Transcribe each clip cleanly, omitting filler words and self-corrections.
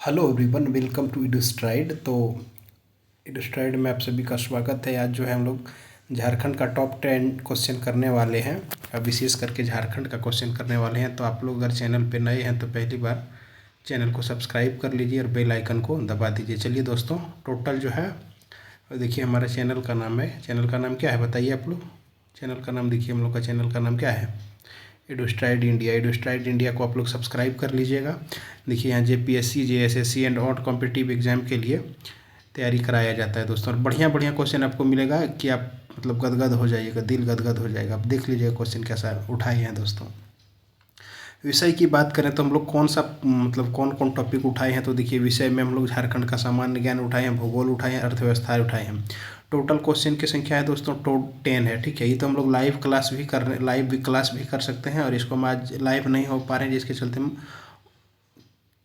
Hello everyone, welcome to इडुस्ट्राइड। तो इडुस्ट्राइड में आप सभी का स्वागत है। आज जो है हम लोग झारखंड का टॉप 10 क्वेश्चन करने वाले हैं। विशेष करके झारखंड का क्वेश्चन करने वाले हैं। तो आप लोग अगर चैनल पे नए हैं तो पहली बार चैनल को सब्सक्राइब कर लीजिए और बेल आइकन को दबा दीजिए। चलिए दोस्तों, टोटल जो है देखिए हमारा चैनल का नाम है। चैनल का नाम क्या है बताइए आप लोग। चैनल का नाम देखिए, हम लोग का चैनल का नाम क्या है? इडुस्ट्राइड इंडिया। इडुस्ट्राइड इंडिया को आप लोग सब्सक्राइब कर लीजिएगा। देखिए यहाँ जेपीएससी, जेएसएससी एंड और कॉम्पिटिटिव एग्जाम के लिए तैयारी कराया जाता है दोस्तों। और बढ़िया बढ़िया क्वेश्चन आपको मिलेगा कि आप मतलब गदगद हो जाइएगा, दिल गदगद हो जाएगा। आप देख लीजिएगा क्वेश्चन कैसा उठाए हैं दोस्तों। विषय की बात करें तो हम लोग कौन सा मतलब कौन कौन टॉपिक उठाए हैं, तो देखिए विषय में हम लोग झारखंड का सामान्य ज्ञान उठाए हैं, भूगोल उठाए हैं, अर्थव्यवस्था उठाए हैं। टोटल क्वेश्चन की संख्या है दोस्तों 10 है। ठीक है, ये तो हम लोग लाइव क्लास भी कर सकते हैं। और इसको हम आज लाइव नहीं हो पा रहे हैं, जिसके चलते हम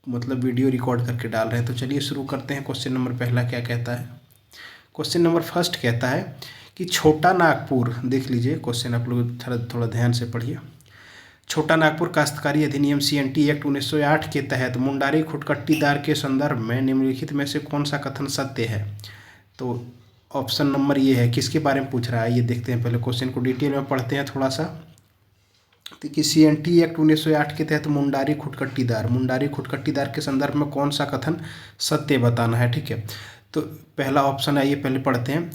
मतलब वीडियो रिकॉर्ड करके डाल रहे हैं। तो चलिए शुरू करते हैं। क्वेश्चन नंबर पहला क्या कहता है? क्वेश्चन नंबर फर्स्ट कहता है कि छोटा नागपुर, देख लीजिए क्वेश्चन आप लोग थोड़ा ध्यान से पढ़िए। छोटा नागपुर काश्तकारी अधिनियम CNT एक्ट 1908 के तहत मुंडारी खुटकट्टीदार के संदर्भ में निम्नलिखित में से कौन सा कथन सत्य है? तो ऑप्शन नंबर ये है। किसके बारे में पूछ रहा है ये देखते हैं। पहले क्वेश्चन को डिटेल में पढ़ते हैं थोड़ा सा। देखिए CNT एक्ट 1908 के तहत मुंडारी खुटकट्टीदार के संदर्भ में कौन सा कथन सत्य बताना है। ठीक है, तो पहला ऑप्शन है, ये पहले पढ़ते हैं।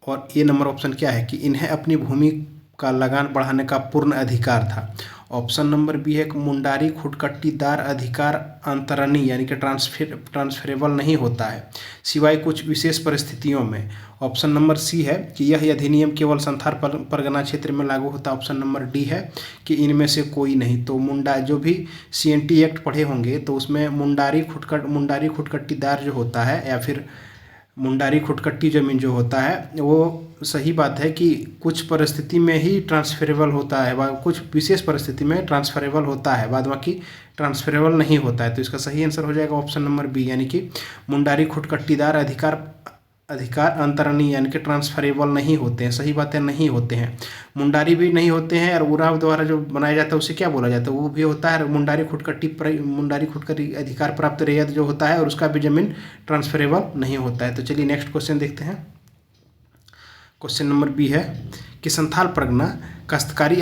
और ये नंबर ऑप्शन क्या है कि इन्हें अपनी भूमि का लगान बढ़ाने का पूर्ण अधिकार था। ऑप्शन नंबर बी है कि मुंडारी खुटकट्टीदार अधिकार अंतरणी यानी कि ट्रांसफरेबल नहीं होता है सिवाय कुछ विशेष परिस्थितियों में। ऑप्शन नंबर सी है कि यह अधिनियम केवल संथाल परगना क्षेत्र में लागू होता है। ऑप्शन नंबर डी है कि इनमें से कोई नहीं। तो जो भी CNT एक्ट पढ़े होंगे तो उसमें मुंडारी खुटकट्टीदार जो होता है या फिर मुंडारी खुटकट्टी ज़मीन जो होता है वो सही बात है कि कुछ परिस्थिति में ही ट्रांसफरेबल होता है, कुछ विशेष परिस्थिति में ट्रांसफरेबल होता है, बाद बाकी ट्रांसफरेबल नहीं होता है। तो इसका सही आंसर हो जाएगा ऑप्शन नंबर बी, यानी कि मुंडारी खुटकट्टीदार अधिकार अंतरणी यानी कि ट्रांसफरेबल नहीं होते हैं। सही बात है, नहीं होते हैं। मुंडारी भी नहीं होते हैं। और उराव द्वारा जो बनाया जाता है उसे क्या बोला जाता है? वो भी होता है। मुंडारी खुटकट्टी अधिकार प्राप्त रैयत जो होता है और उसका भी जमीन ट्रांसफरेबल नहीं होता है। तो चलिए नेक्स्ट क्वेश्चन देखते हैं। क्वेश्चन नंबर बी है कि संथाल परगना काश्तकारी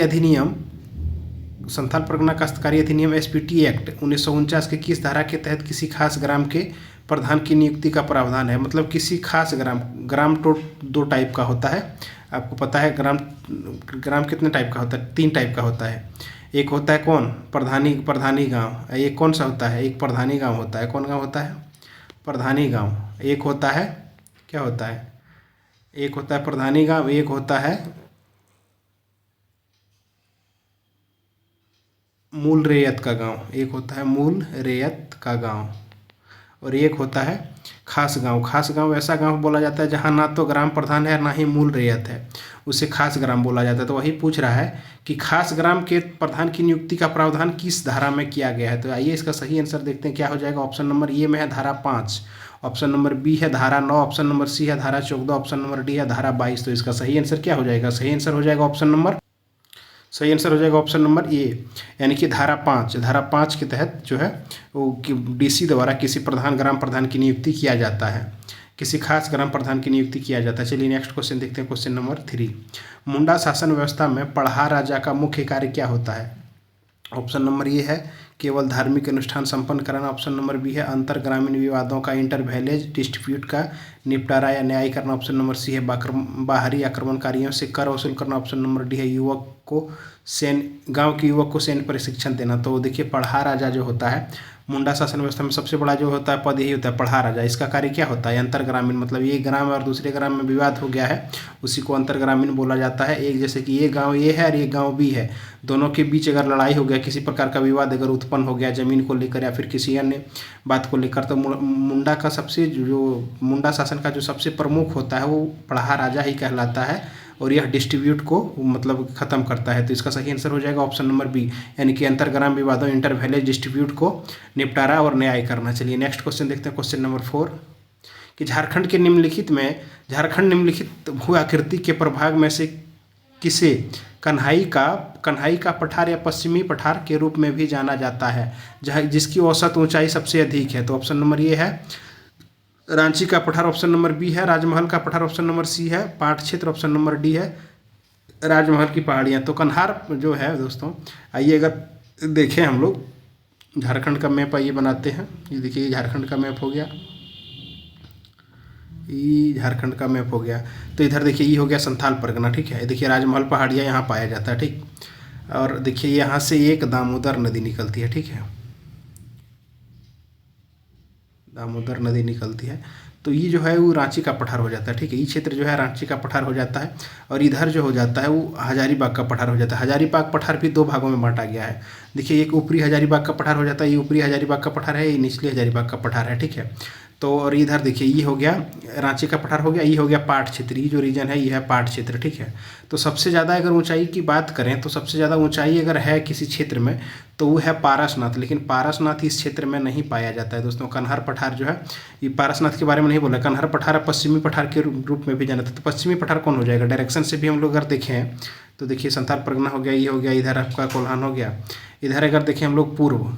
अधिनियम SPT एक्ट 1949 के किस धारा के तहत किसी खास ग्राम के प्रधान की नियुक्ति का प्रावधान है? मतलब किसी खास ग्राम तो दो टाइप का होता है, आपको पता है। ग्राम कितने टाइप का होता है? 3 टाइप का होता है। एक होता है कौन? प्रधानी गांव। एक कौन सा होता है? एक प्रधानी गांव होता है। कौन गांव होता है? प्रधानी गांव। एक होता है क्या होता है? एक होता है प्रधानी गांव, एक होता है मूल रैयत का गांव। एक होता है मूल रैयत का गांव और एक होता है खास गांव। खास गांव ऐसा गांव बोला जाता है जहां ना तो ग्राम प्रधान है ना ही मूल रैयत है, उसे खास ग्राम बोला जाता है। तो वही पूछ रहा है कि खास ग्राम के प्रधान की नियुक्ति का प्रावधान किस धारा में किया गया है। तो आइए इसका सही आंसर देखते हैं क्या हो जाएगा। ऑप्शन नंबर ए में है धारा 5, ऑप्शन नंबर बी है धारा 9, ऑप्शन नंबर सी है धारा 14, ऑप्शन नंबर डी है धारा 22। तो इसका सही आंसर क्या हो जाएगा? सही आंसर हो जाएगा ऑप्शन नंबर ए, यानी कि धारा 5 के तहत जो है वो DC द्वारा किसी ग्राम प्रधान की नियुक्ति किया जाता है, किसी खास ग्राम प्रधान की नियुक्ति किया जाता है। चलिए नेक्स्ट क्वेश्चन देखते हैं। क्वेश्चन नंबर 3, मुंडा शासन व्यवस्था में पढ़हा राजा का मुख्य कार्य क्या होता है? ऑप्शन नंबर ए है केवल धार्मिक अनुष्ठान संपन्न कराना। ऑप्शन नंबर बी है अंतर ग्रामीण विवादों का इंटरवैलेज डिस्प्यूट का निपटारा या न्याय करना। ऑप्शन नंबर सी है बाहरी आक्रमणकारियों से कर वसूल करना। ऑप्शन नंबर डी है गांव के युवक को सैन्य प्रशिक्षण देना। तो देखिए पढ़हा राजा जो होता है मुंडा शासन व्यवस्था में सबसे बड़ा जो होता है पद यही होता है पढ़हा राजा। इसका कार्य क्या होता है? अंतर ग्रामीण, मतलब ये ग्राम और दूसरे ग्राम में विवाद हो गया है उसी को अंतर ग्रामीण बोला जाता है। एक जैसे कि ये गांव ये है और ये गांव बी है, दोनों के बीच अगर लड़ाई हो गया, किसी प्रकार का विवाद अगर उत्पन्न हो गया ज़मीन को लेकर या फिर किसी अन्य बात को लेकर, तो मुंडा शासन का जो सबसे प्रमुख होता है वो पढ़हा राजा ही कहलाता है और यह डिस्ट्रीब्यूट को मतलब ख़त्म करता है। तो इसका सही आंसर हो जाएगा ऑप्शन नंबर बी, यानी कि अंतरग्राम विवादों इंटरवैलेज डिस्ट्रीब्यूट को निपटारा और न्याय करना। चलिए नेक्स्ट क्वेश्चन देखते हैं। क्वेश्चन नंबर 4 कि झारखंड निम्नलिखित भू आकृति के प्रभाग में से किसे कन्हाई का पठार या पश्चिमी पठार के रूप में भी जाना जाता है, जहाँ जिसकी औसत ऊंचाई सबसे अधिक है। तो ऑप्शन नंबर ये है रांची का पठार, ऑप्शन नंबर बी है राजमहल का पठार, ऑप्शन नंबर सी है पाट क्षेत्र, ऑप्शन नंबर डी है राजमहल की पहाड़ियाँ। तो कन्हार जो है दोस्तों, आइए अगर देखें हम लोग झारखंड का मैप आइए बनाते हैं। ये देखिए ये झारखंड का मैप हो गया, ये झारखंड का मैप हो गया। तो इधर देखिए ये हो गया संथाल परगना, ठीक है। देखिए राजमहल पहाड़ियाँ यहाँ पाया जाता है, ठीक। और देखिए यहाँ से एक दामोदर नदी निकलती है, ठीक है, दामोदर नदी निकलती है। तो ये जो है वो रांची का पठार हो जाता है, ठीक है। ये क्षेत्र जो है रांची का पठार हो जाता है। और इधर जो हो जाता है वो हजारीबाग का पठार हो जाता है। हजारीबाग पठार भी दो भागों में बांटा गया है। देखिए एक ऊपरी हजारीबाग का पठार हो जाता है, ये ऊपरी हजारीबाग का पठार है, ये निचली हजारीबाग का पठार है, ठीक है। तो और इधर देखिए ये हो गया रांची का पठार हो गया, ये हो गया पाट क्षेत्र, ये जो रीजन है ये है पाट क्षेत्र, ठीक है। तो सबसे ज़्यादा अगर ऊंचाई की बात करें तो सबसे ज़्यादा ऊंचाई अगर है किसी क्षेत्र में तो वो है पारसनाथ, लेकिन पारसनाथ इस क्षेत्र में नहीं पाया जाता है दोस्तों। कन्हार पठार जो है, ये पारसनाथ के बारे में नहीं बोला। कन्हार पठार पश्चिमी पठार के रूप में भी जाना था। तो पश्चिमी पठार कौन हो जाएगा, डायरेक्शन से भी हम लोग अगर देखें तो देखिए संथाल परगना हो गया, ये हो गया, इधर आपका कोल्हान हो गया। इधर अगर देखें हम लोग पूर्व,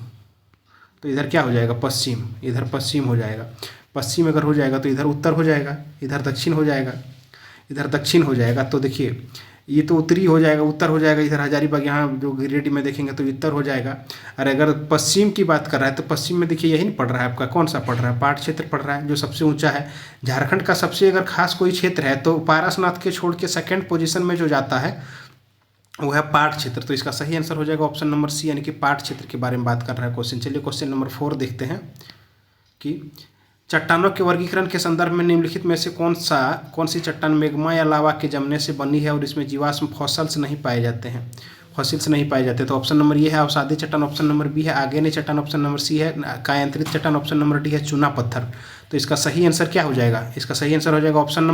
तो इधर क्या हो जाएगा पश्चिम, इधर पश्चिम हो जाएगा। पश्चिम अगर हो जाएगा तो इधर उत्तर हो जाएगा, इधर दक्षिण हो जाएगा, इधर दक्षिण हो जाएगा। तो देखिए ये तो उत्तरी हो जाएगा, उत्तर हो जाएगा। इधर हजारीबाग यहाँ जो गिरिडीह में देखेंगे तो उत्तर हो जाएगा। और अगर पश्चिम की बात कर रहा है तो पश्चिम में देखिए यही नहीं पड़ रहा है आपका, कौन सा पड़ रहा है, पाट क्षेत्र पड़ रहा है जो सबसे ऊंचा है। झारखंड का सबसे अगर खास कोई क्षेत्र है तो पारसनाथ के छोड़ के सेकेंड पोजीशन में जो जाता है वो है पाट क्षेत्र। तो इसका सही आंसर हो जाएगा ऑप्शन नंबर सी, यानी कि पाट क्षेत्र के बारे में बात कर रहा है क्वेश्चन। चलिए क्वेश्चन नंबर 4 देखते हैं कि चट्टानों के वर्गीकरण के संदर्भ में निम्नलिखित में से कौन सी चट्टान मैग्मा या लावा के जमने से बनी है और इसमें जीवाश्म फॉसिल्स नहीं पाए जाते हैं, फॉसिल्स नहीं पाए जाते। तो ऑप्शन नंबर ये है अवसादी चट्टान, ऑप्शन नंबर बी है आगेनी चट्टान, ऑप्शन नंबर सी है कायांतरित चट्टान, ऑप्शन नंबर डी है चूना पत्थर। तो इसका सही आंसर क्या हो जाएगा, इसका सही आंसर हो जाएगा ऑप्शन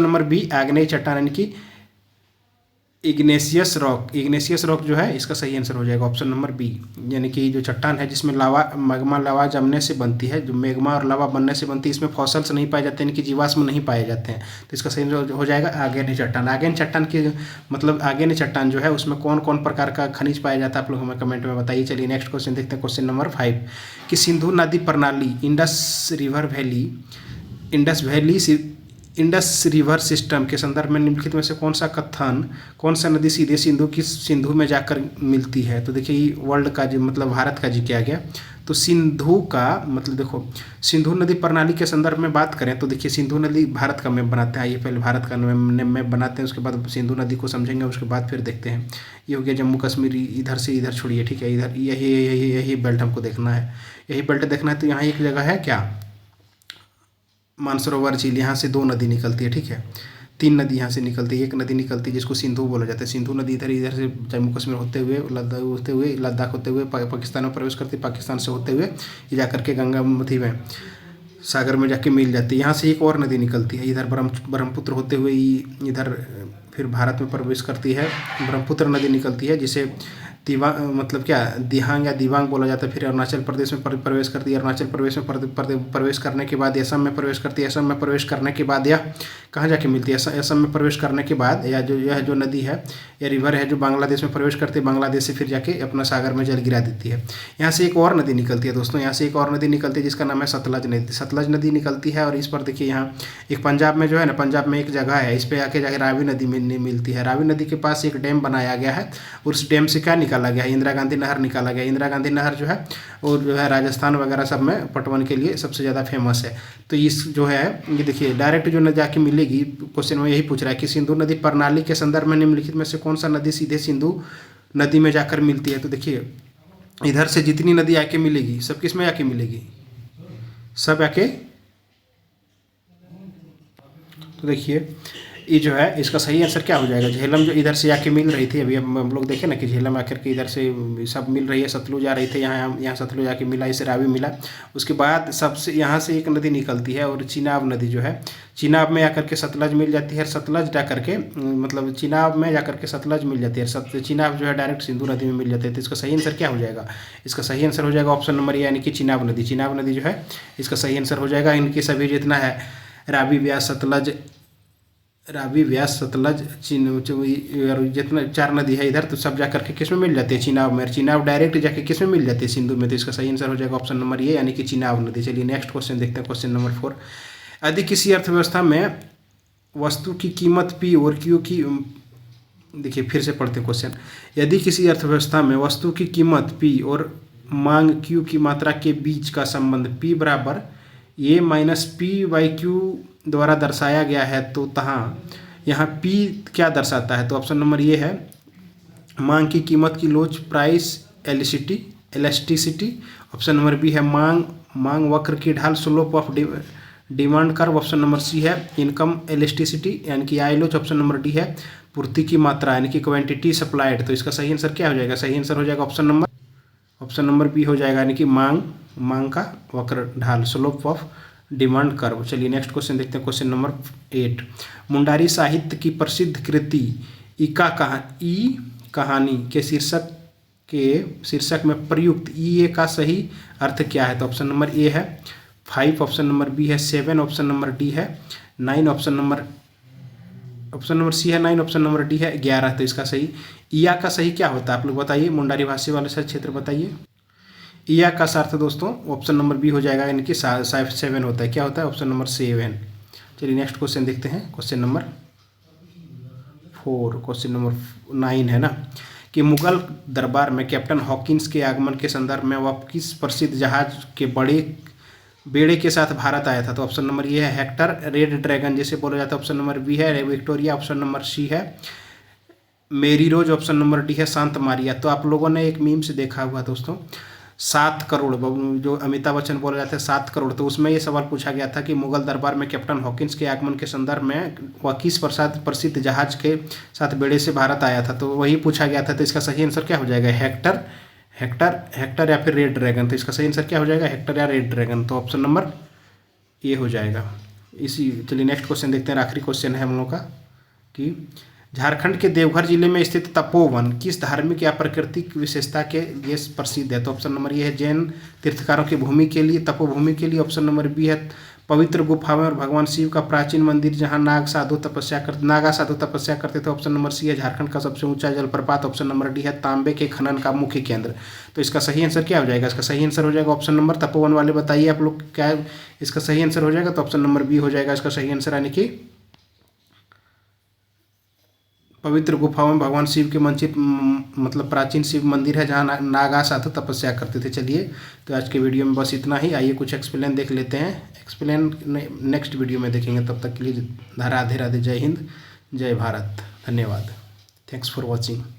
नंबर बी आग्नेय चट्टान, यानी कि इग्नेशियस रॉक जो है इसका सही आंसर हो जाएगा ऑप्शन नंबर बी। यानी कि जो चट्टान है जिसमें मैग्मा लावा जमने से बनती है, जो मैग्मा और लावा बनने से बनती है, इसमें फॉसिल्स नहीं पाए जाते, यानी कि जीवाश्म नहीं पाए जाते हैं। तो इसका सही हो जाएगा आगेनी चट्टान। आगेनी चट्टान की मतलब आगेनी चट्टान जो है उसमें कौन कौन प्रकार का खनिज पाया जाता है आप लोग हमें कमेंट में बताइए। चलिए नेक्स्ट क्वेश्चन देखते हैं, क्वेश्चन नंबर 5 कि सिंधु नदी प्रणाली इंडस रिवर सिस्टम के संदर्भ में निम्नलिखित में से कौन सा नदी सीधे सिंधु में जाकर मिलती है। तो देखिए वर्ल्ड का जो मतलब भारत का जी किया गया। तो सिंधु का मतलब देखो, सिंधु नदी प्रणाली के संदर्भ में बात करें तो देखिए सिंधु नदी भारत का मैप बनाते हैं। आइए पहले भारत का मैप बनाते हैं, उसके बाद सिंधु नदी को समझेंगे, उसके बाद फिर देखते हैं। ये हो गया जम्मू कश्मीर, इधर से इधर छोड़िए, ठीक है। इधर यही बेल्ट हमको देखना है, यही बेल्ट देखना है। तो यहाँ एक जगह है क्या, मानसरोवर झील, यहाँ से 2 नदी निकलती है, ठीक है। 3 नदी यहाँ से निकलती है, एक नदी निकलती है जिसको सिंधु बोला जाता है। सिंधु नदी इधर से जम्मू कश्मीर होते हुए लद्दाख होते हुए पाकिस्तान में प्रवेश करती है, पाकिस्तान से होते हुए ये जाकर के गंगामती में सागर में जाके मिल जाती है। यहाँ से एक और नदी निकलती है, इधर ब्रह्मपुत्र होते हुए इधर फिर भारत में प्रवेश करती है। ब्रह्मपुत्र नदी निकलती है जिसे दिहांग या दिवांग बोला जाता है। फिर अरुणाचल प्रदेश में प्रवेश करती है, अरुणाचल प्रदेश में प्रवेश करने के बाद असम में प्रवेश करती है, असम में प्रवेश करने के बाद यह कहाँ जाके मिलती है, असम में प्रवेश करने के बाद यह जो नदी है या रिवर है जो बांग्लादेश में प्रवेश करती है, बांग्लादेश से फिर जाके अपना सागर में जल गिरा देती है। यहाँ से एक और नदी निकलती है दोस्तों, यहाँ से एक और नदी निकलती है जिसका नाम है सतलज नदी निकलती है। और इस पर देखिए यहाँ एक पंजाब में जो है ना, पंजाब में एक जगह है, इस पर आके जाके रावी नदी मिलती है। रावी नदी के पास एक डैम बनाया गया है, उस डैम से क्या निकाला गया है, इंदिरा गांधी नहर निकाला गया। इंदिरा गांधी नहर जो है और जो है राजस्थान वगैरह सब में पटवन के लिए सबसे ज़्यादा फेमस है। तो इस जो है ये देखिए डायरेक्ट जो नदी जाके मिलेगी, क्वेश्चन में यही पूछ रहा है कि सिंधु नदी प्रणाली के संदर्भ में निम्नलिखित में से कौन सा नदी सीधे सिंधु नदी में जाकर मिलती है। तो देखिए इधर से जितनी नदी आके मिलेगी सब किस में आके मिलेगी, सब आके, तो देखिए ये जो है इसका सही आंसर क्या हो जाएगा, झेलम जो इधर से आके मिल रही थी, अभी हम लोग देखें ना कि झेलम आकर के इधर से सब मिल रही है, सतलुज आ रही थी, यहाँ सतलुज आके मिला, इसे रावी मिला। उसके बाद सबसे यहाँ से एक नदी निकलती है और चिनाब नदी जो है, चिनाब में आकर के सतलज मिल जाती है, सतलज जा करके मतलब चिनाब में जाकर के सतलज मिल जाती है, चिनाब जो है डायरेक्ट सिंधु नदी में मिल जाती है। तो इसका सही आंसर क्या हो जाएगा, इसका सही आंसर हो जाएगा ऑप्शन नंबर यानी कि चिनाब नदी। चिनाब नदी जो है इसका सही आंसर हो जाएगा। इनके सभी जितना है रावी, ब्यास, सतलज, रावी, व्यास, सतलज, और जितना 4 नदी है इधर, तो सब जा करके किस में मिल जाती है? चिनाब में। चिनाब डायरेक्ट जाके किस में मिल जाती है? सिंधु में। तो इसका सही आंसर हो जाएगा ऑप्शन नंबर ये, यानी कि चिनाब नदी। चलिए नेक्स्ट क्वेश्चन देखते हैं, क्वेश्चन नंबर 4। यदि किसी अर्थव्यवस्था में वस्तु की कीमत P और Q की, देखिए फिर से पढ़ते हैं क्वेश्चन। यदि किसी अर्थव्यवस्था में वस्तु की कीमत P और मांग Q की मात्रा के बीच का संबंध P बराबर A माइनस P/Q द्वारा दर्शाया गया है, तो यहाँ P क्या दर्शाता है? तो ऑप्शन नंबर ये है, मांग की कीमत की लोच, price elasticity. Option number B है मांग वक्र की ढाल, slope of demand curve. Option number C है इनकम एलास्टिसिटी यानी कि आई लोच। ऑप्शन नंबर डी है पूर्ति की मात्रा यानी कि क्वांटिटी सप्लाइड। तो इसका सही आंसर क्या हो जाएगा? सही आंसर हो जाएगा ऑप्शन नंबर बी हो जाएगा, यानी कि मांग का वक्र ढाल, स्लोप ऑफ डिमांड कर्व। चलिए नेक्स्ट क्वेश्चन देखते हैं, क्वेश्चन नंबर 8। मुंडारी साहित्य की प्रसिद्ध कृति ई कहानी के शीर्षक में प्रयुक्त ए का सही अर्थ क्या है? तो ऑप्शन नंबर ए है 5, ऑप्शन नंबर बी है 7, ऑप्शन नंबर डी है 9, ऑप्शन नंबर सी है 9, ऑप्शन नंबर डी है 11। तो इसका सही इया का सही क्या होता है? आप लोग बताइए, मुंडारी भाषी वाले सर क्षेत्र बताइए। इया का अर्थ दोस्तों ऑप्शन नंबर बी हो जाएगा, यानी कि 7 होता है। क्या होता है? Option number 7। चलिए नेक्स्ट क्वेश्चन देखते हैं, क्वेश्चन नंबर 4। क्वेश्चन नंबर 9 है ना, कि मुगल दरबार में कैप्टन हॉकिंस के आगमन के संदर्भ में वह किस प्रसिद्ध जहाज के बेड़े के साथ भारत आया था? तो ऑप्शन नंबर ये है हेक्टर, रेड ड्रैगन जिसे बोला जाता है। ऑप्शन नंबर बी है विक्टोरिया, ऑप्शन नंबर सी है मेरी रोज, ऑप्शन नंबर डी है शांत मारिया। तो आप लोगों ने एक मीम से देखा हुआ दोस्तों, 7 करोड़, जो अमिताभ बच्चन बोले जाते हैं 7 करोड़। तो उसमें ये सवाल पूछा गया था कि मुगल दरबार में कैप्टन हॉकिंस के आगमन के संदर्भ में वह किस प्रसिद्ध जहाज के साथ बेड़े से भारत आया था? तो वही पूछा गया था। तो इसका सही आंसर क्या हो जाएगा? हेक्टर या फिर रेड ड्रैगन। तो इसका सही आंसर क्या हो जाएगा? हेक्टर या रेड ड्रैगन। तो ऑप्शन नंबर ए हो जाएगा इसी। चलिए नेक्स्ट क्वेश्चन देखते हैं, आखिरी क्वेश्चन है हम लोग का, कि झारखंड के देवघर जिले में स्थित तपोवन किस धार्मिक या प्राकृतिक विशेषता के लिए प्रसिद्ध है? तो ऑप्शन नंबर ये है जैन तीर्थकारों की भूमि के लिए, तपोभूमि के लिए। ऑप्शन नंबर बी है पवित्र गुफाओं और भगवान शिव का प्राचीन मंदिर जहां नागा साधु तपस्या करते थे। ऑप्शन नंबर सी है झारखंड का सबसे ऊंचा जलप्रपात। ऑप्शन नंबर डी है तांबे के खनन का मुख्य केंद्र। तो इसका सही आंसर क्या हो जाएगा? इसका सही आंसर हो जाएगा ऑप्शन नंबर, तपोवन वाले बताइए आप लोग क्या इसका सही आंसर हो जाएगा? तो ऑप्शन नंबर बी हो जाएगा इसका सही आंसर, यानी कि पवित्र गुफाओं में भगवान शिव के मतलब प्राचीन शिव मंदिर है जहाँ नागा साधु तपस्या करते थे। चलिए तो आज के वीडियो में बस इतना ही। आइए कुछ एक्सप्लेन देख लेते हैं, एक्सप्लेन नेक्स्ट वीडियो में देखेंगे। तब तक के लिए राधे राधे, जय हिंद, जय भारत, धन्यवाद। Thanks for watching.